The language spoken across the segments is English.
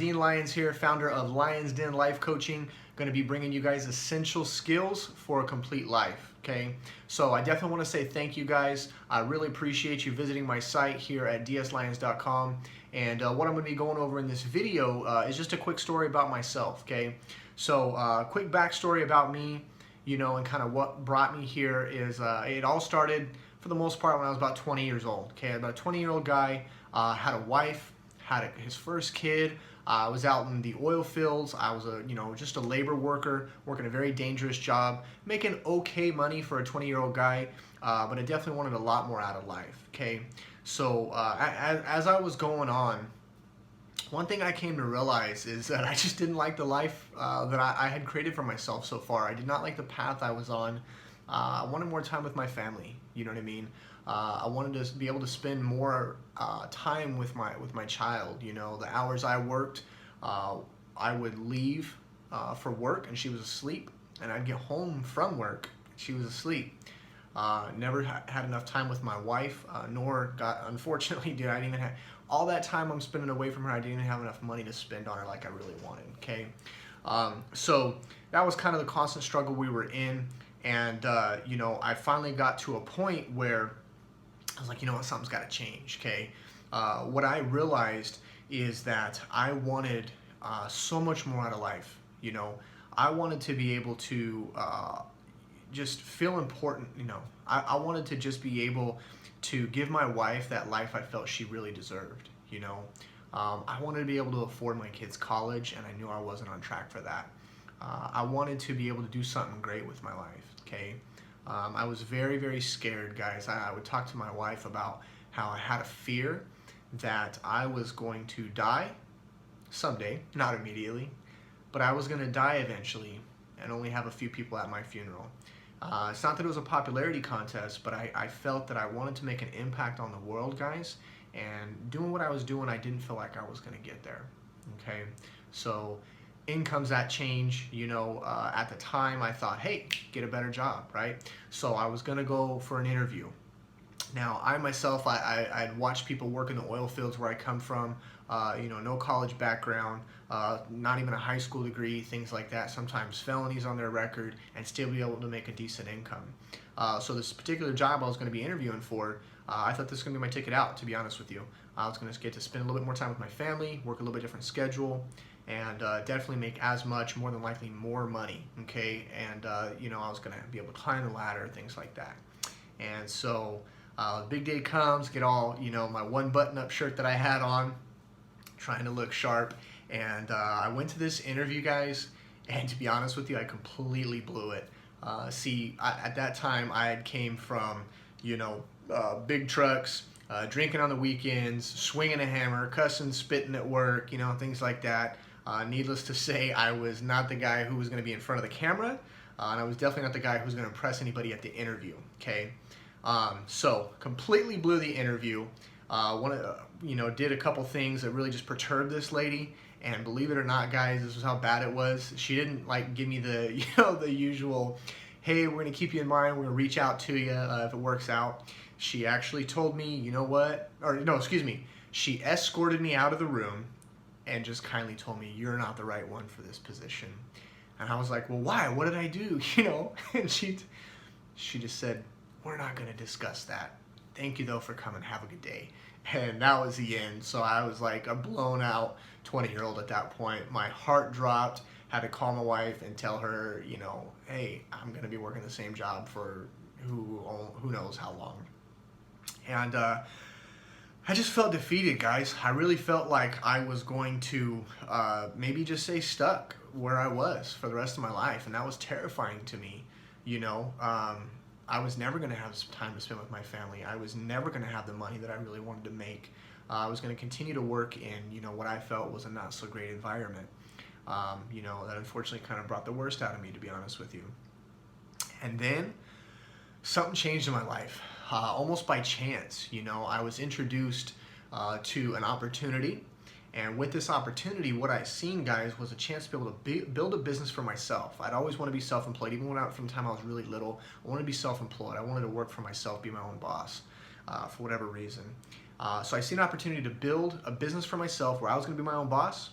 Dean Lyons here, founder of Lyons Den Life Coaching. Going to be bringing you guys essential skills for a complete life. Okay, so I definitely want to say thank you guys. I really appreciate you visiting my site here at dslyons.com. And what I'm going to be going over in this video is just a quick story about myself. Okay, so quick backstory about me, you know, and kind of what brought me here is it all started for the most part when I was about 20 years old. Okay, about a 20-year-old guy, had a wife, had his first kid. I was out in the oil fields. I was just a labor worker, working a very dangerous job, making okay money for a 20-year-old guy, but I definitely wanted a lot more out of life. Okay, so as I was going on, one thing I came to realize is that I just didn't like the life that I had created for myself so far. I did not like the path I was on. I wanted more time with my family. You know what I mean? I wanted to be able to spend more time with my child. You know, the hours I worked, I would leave for work and she was asleep, and I'd get home from work, she was asleep. Never had enough time with my wife, unfortunately, dude, I didn't even have, all that time I'm spending away from her, I didn't even have enough money to spend on her like I really wanted, okay? So that was kind of the constant struggle we were in, and you know, I finally got to a point where I was like, you know what, something's got to change, okay? What I realized is that I wanted so much more out of life, you know? I wanted to be able to just feel important, you know? I wanted to just be able to give my wife that life I felt she really deserved, you know? I wanted to be able to afford my kids' college, and I knew I wasn't on track for that. I wanted to be able to do something great with my life, okay? I was very, very scared, guys. I would talk to my wife about how I had a fear that I was going to die someday, not immediately, but I was going to die eventually and only have a few people at my funeral. It's not that it was a popularity contest, but I felt that I wanted to make an impact on the world, guys, and doing what I was doing, I didn't feel like I was going to get there, okay? So in comes that change, you know. At the time I thought, hey, get a better job, right? So I was gonna go for an interview. Now I myself, I'd watched people work in the oil fields where I come from, you know, no college background, not even a high school degree, things like that, sometimes felonies on their record, and still be able to make a decent income. So this particular job I was going to be interviewing for, I thought this was going to be my ticket out, to be honest with you. I was going to get to spend a little bit more time with my family, work a little bit different schedule, and definitely make as much, more than likely more money, okay? And you know, I was gonna be able to climb the ladder, things like that. And so the big day comes, get all, you know, my one button-up shirt that I had on, trying to look sharp, and I went to this interview, guys, and to be honest with you, I completely blew it. At that time, I had came from, you know, big trucks, drinking on the weekends, swinging a hammer, cussing, spitting at work, you know, things like that. Needless to say, I was not the guy who was going to be in front of the camera, and I was definitely not the guy who was going to impress anybody at the interview, okay? So completely blew the interview. You know, did a couple things that really just perturbed this lady, and believe it or not, guys, this was how bad it was. She didn't like give me the, you know, the usual, hey, we're going to keep you in mind, we're going to reach out to you if it works out. She actually told me, you know what, or no, excuse me, she escorted me out of the room and just kindly told me, you're not the right one for this position. And I was like, well, why? What did I do? You know? And she just said, we're not going to discuss that. Thank you, though, for coming. Have a good day. And that was the end. So I was like a blown out 20-year-old at that point. My heart dropped. Had to call my wife and tell her, you know, hey, I'm going to be working the same job for who knows how long. And I just felt defeated, guys. I really felt like I was going to maybe just say stuck where I was for the rest of my life, and that was terrifying to me, you know. I was never going to have some time to spend with my family. I was never going to have the money that I really wanted to make. I was going to continue to work in, you know, what I felt was a not so great environment, you know, that unfortunately kind of brought the worst out of me, to be honest with you. And then something changed in my life. Almost by chance, you know, I was introduced to an opportunity, and with this opportunity, what I seen, guys, was a chance to be able to build a business for myself. I'd always want to be self-employed, even from the time I was really little. I wanted to be self-employed. I wanted to work for myself, be my own boss, for whatever reason. So I seen an opportunity to build a business for myself where I was going to be my own boss,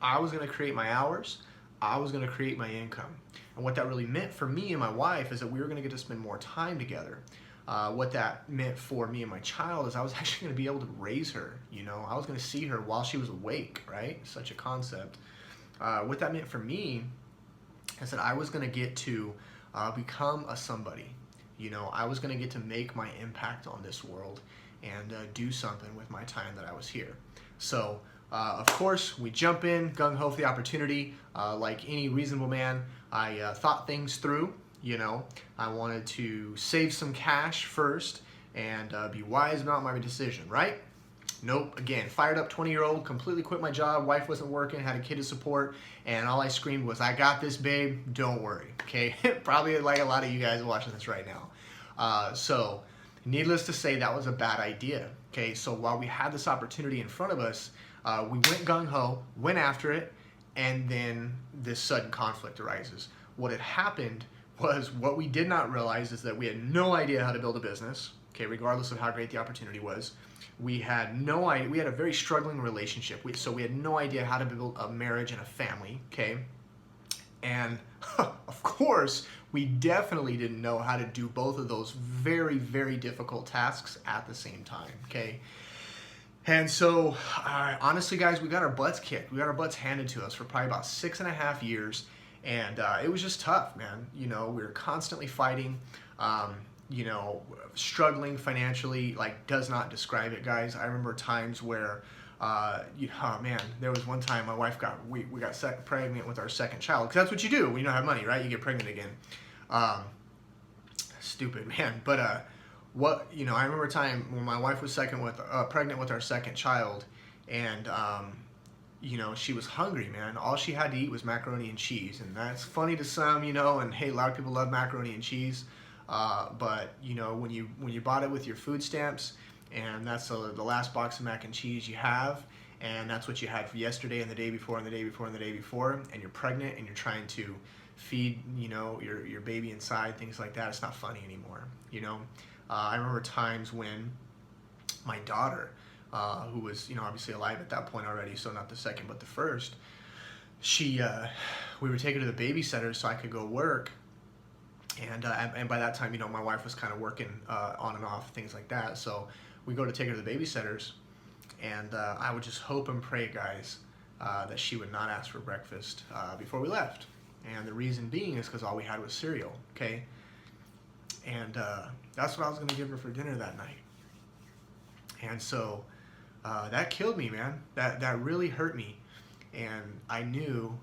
I was going to create my hours. I was going to create my income. And what that really meant for me and my wife is that we were going to get to spend more time together. What that meant for me and my child is I was actually going to be able to raise her. You know, I was going to see her while she was awake, right? Such a concept. What that meant for me is that I was going to get to become a somebody. You know, I was going to get to make my impact on this world and do something with my time that I was here. So, of course, we jump in, gung-ho for the opportunity. Like any reasonable man, I thought things through. You know, I wanted to save some cash first and be wise about my decision, right? Nope. Again, fired up 20-year-old, completely quit my job. Wife wasn't working, had a kid to support, and all I screamed was, "I got this, babe. Don't worry." Okay, probably like a lot of you guys watching this right now. So, needless to say, that was a bad idea. Okay, so while we had this opportunity in front of us, we went gung-ho, went after it, and then this sudden conflict arises. What had happened was, what we did not realize is that we had no idea how to build a business. Okay, regardless of how great the opportunity was. We had no idea. We had a very struggling relationship. So we had no idea how to build a marriage and a family. Okay, and of course, we definitely didn't know how to do both of those very, very difficult tasks at the same time. Okay, and so honestly, guys, we got our butts kicked. We got our butts handed to us for probably about 6.5 years, and it was just tough, man. You know, we were constantly fighting. You know, struggling financially, like, does not describe it, guys. I remember times where, oh man, there was one time my wife we got pregnant with our second child, because that's what you do when you don't have money, right? You get pregnant again. Stupid, man. But I remember a time when my wife was pregnant with our second child, and you know, she was hungry, man. All she had to eat was macaroni and cheese, and that's funny to some, you know. And hey, a lot of people love macaroni and cheese. But you know, when you bought it with your food stamps, and that's the last box of mac and cheese you have, and that's what you had for yesterday and the day before and the day before and the day before, and you're pregnant and you're trying to feed, you know, your baby inside, things like that, it's not funny anymore. You know, I remember times when my daughter, who was, you know, obviously alive at that point already, so not the second but the first, we would take her to the babysitter so I could go work. And by that time, you know, my wife was kind of working on and off, things like that. So we go to take her to the babysitters, and I would just hope and pray, guys, that she would not ask for breakfast before we left. And the reason being is because all we had was cereal, okay? And that's what I was going to give her for dinner that night. And so that killed me, man. That really hurt me. And I knew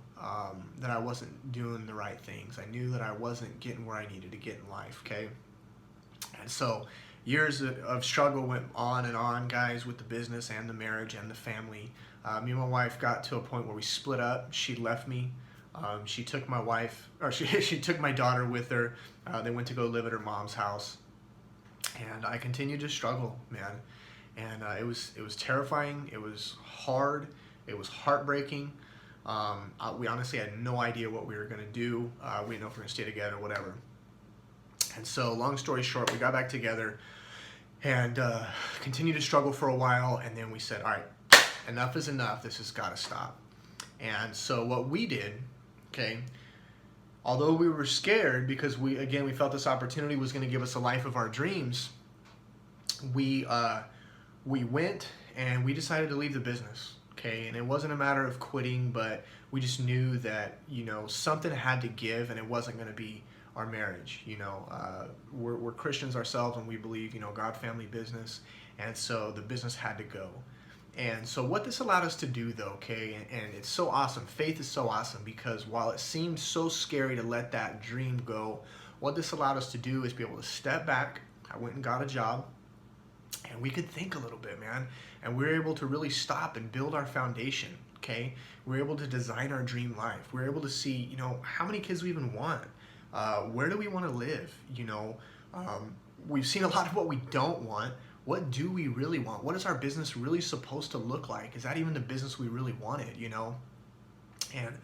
that I wasn't doing the right things. I knew that I wasn't getting where I needed to get in life, okay? And so years of struggle went on and on, guys, with the business and the marriage and the family. Me and my wife got to a point where we split up. She left me. She took my wife, or she took my daughter with her. They went to go live at her mom's house. And I continued to struggle, man. And it was terrifying. It was hard. It was heartbreaking. We honestly had no idea what we were going to do. We didn't know if we were going to stay together or whatever. And so, long story short, we got back together and continued to struggle for a while. And then we said, all right, enough is enough. This has got to stop. And so what we did, okay, although we were scared because we felt this opportunity was going to give us a life of our dreams, we went and we decided to leave the business. Okay, and it wasn't a matter of quitting, but we just knew that, you know, something had to give, and it wasn't going to be our marriage. You know, we're Christians ourselves, and we believe, you know, God, family, business, and so the business had to go. And so what this allowed us to do, though, okay, and it's so awesome. Faith is so awesome, because while it seemed so scary to let that dream go, what this allowed us to do is be able to step back. I went and got a job, and we could think a little bit, man. And we were able to really stop and build our foundation, okay? We were able to design our dream life. We were able to see, you know, how many kids we even want. Where do we want to live, you know? We've seen a lot of what we don't want. What do we really want? What is our business really supposed to look like? Is that even the business we really wanted, you know? And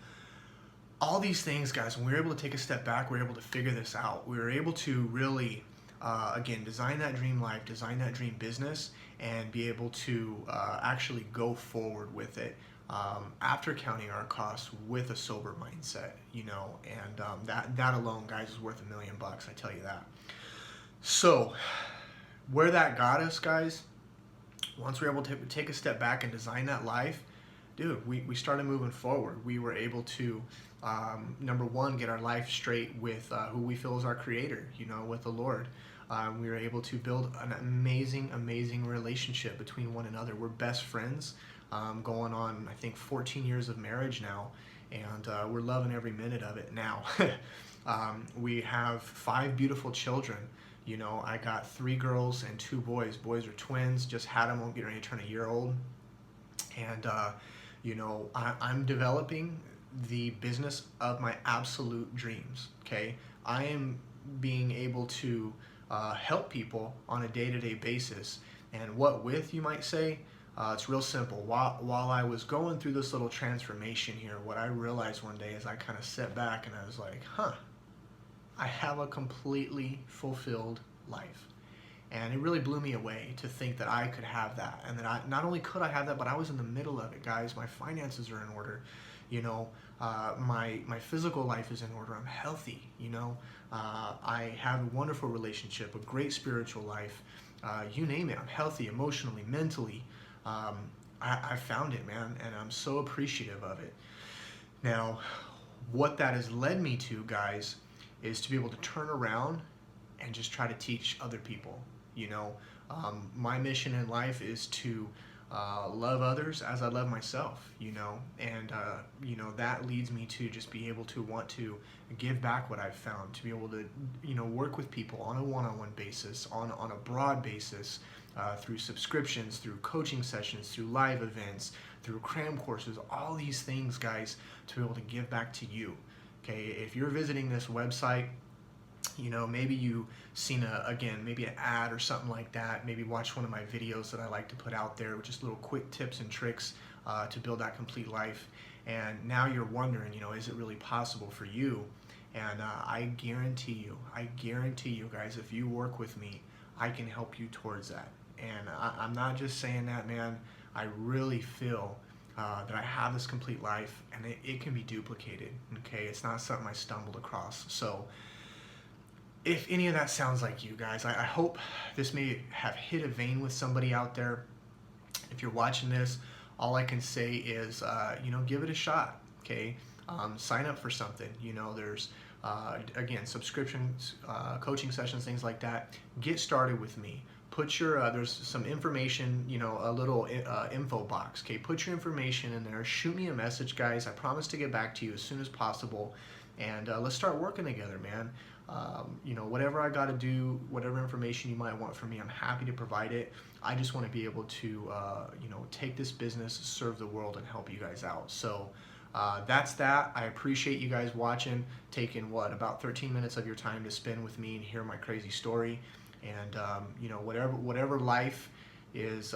all these things, guys, when we were able to take a step back, we were able to figure this out. We were able to really, again, design that dream life, design that dream business, and be able to actually go forward with it after counting our costs with a sober mindset, you know, and that alone, guys, is worth $1 million. I tell you that. So where that got us, guys, once we were able to take a step back and design that life, dude, we started moving forward. We were able to, number one, get our life straight with who we feel is our creator, you know, with the Lord. We were able to build an amazing relationship between one another. We're best friends, going on, I think, 14 years of marriage now, and we're loving every minute of it now. We have 5 beautiful children. You know, I got 3 girls and 2 boys. Boys are twins, just had them, won't get ready to turn a year old. And, you know, I'm developing the business of my absolute dreams, okay? I am being able to help people on a day-to-day basis. And what with, you might say? It's real simple. While I was going through this little transformation here, what I realized one day is I kind of sat back and I was like, I have a completely fulfilled life. And it really blew me away to think that I could have that. And that not only could I have that, but I was in the middle of it, guys. My finances are in order. You know, my physical life is in order. I'm healthy, you know. I have a wonderful relationship, a great spiritual life. You name it. I'm healthy emotionally, mentally. I found it, man, and I'm so appreciative of it. Now, what that has led me to, guys, is to be able to turn around and just try to teach other people. You know, my mission in life is to love others as I love myself, you know, and, you know, that leads me to just be able to want to give back what I've found, to be able to, you know, work with people on a one-on-one basis, on a broad basis, through subscriptions, through coaching sessions, through live events, through cram courses, all these things, guys, to be able to give back to you. Okay, if you're visiting this website, you know, maybe you seen maybe an ad or something like that, maybe watch one of my videos that I like to put out there with just little quick tips and tricks to build that complete life. And now you're wondering, you know, is it really possible for you? And I guarantee you guys, if you work with me, I can help you towards that. And I'm not just saying that, man. I really feel that I have this complete life, and it can be duplicated, okay? It's not something I stumbled across. So if any of that sounds like you guys, I hope this may have hit a vein with somebody out there. If you're watching this, all I can say is, you know, give it a shot, okay? Sign up for something. You know, there's, again, subscriptions, coaching sessions, things like that. Get started with me. Put your, there's some information, you know, a little info box, okay? Put your information in there. Shoot me a message, guys. I promise to get back to you as soon as possible. And let's start working together, man. You know, whatever I got to do, whatever information you might want from me, I'm happy to provide it. I just want to be able to, you know, take this business, serve the world, and help you guys out. So that's that. I appreciate you guys watching, taking about 13 minutes of your time to spend with me and hear my crazy story. And you know, whatever life is,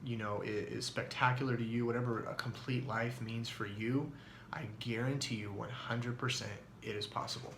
you know, is spectacular to you, whatever a complete life means for you, I guarantee you 100% it is possible.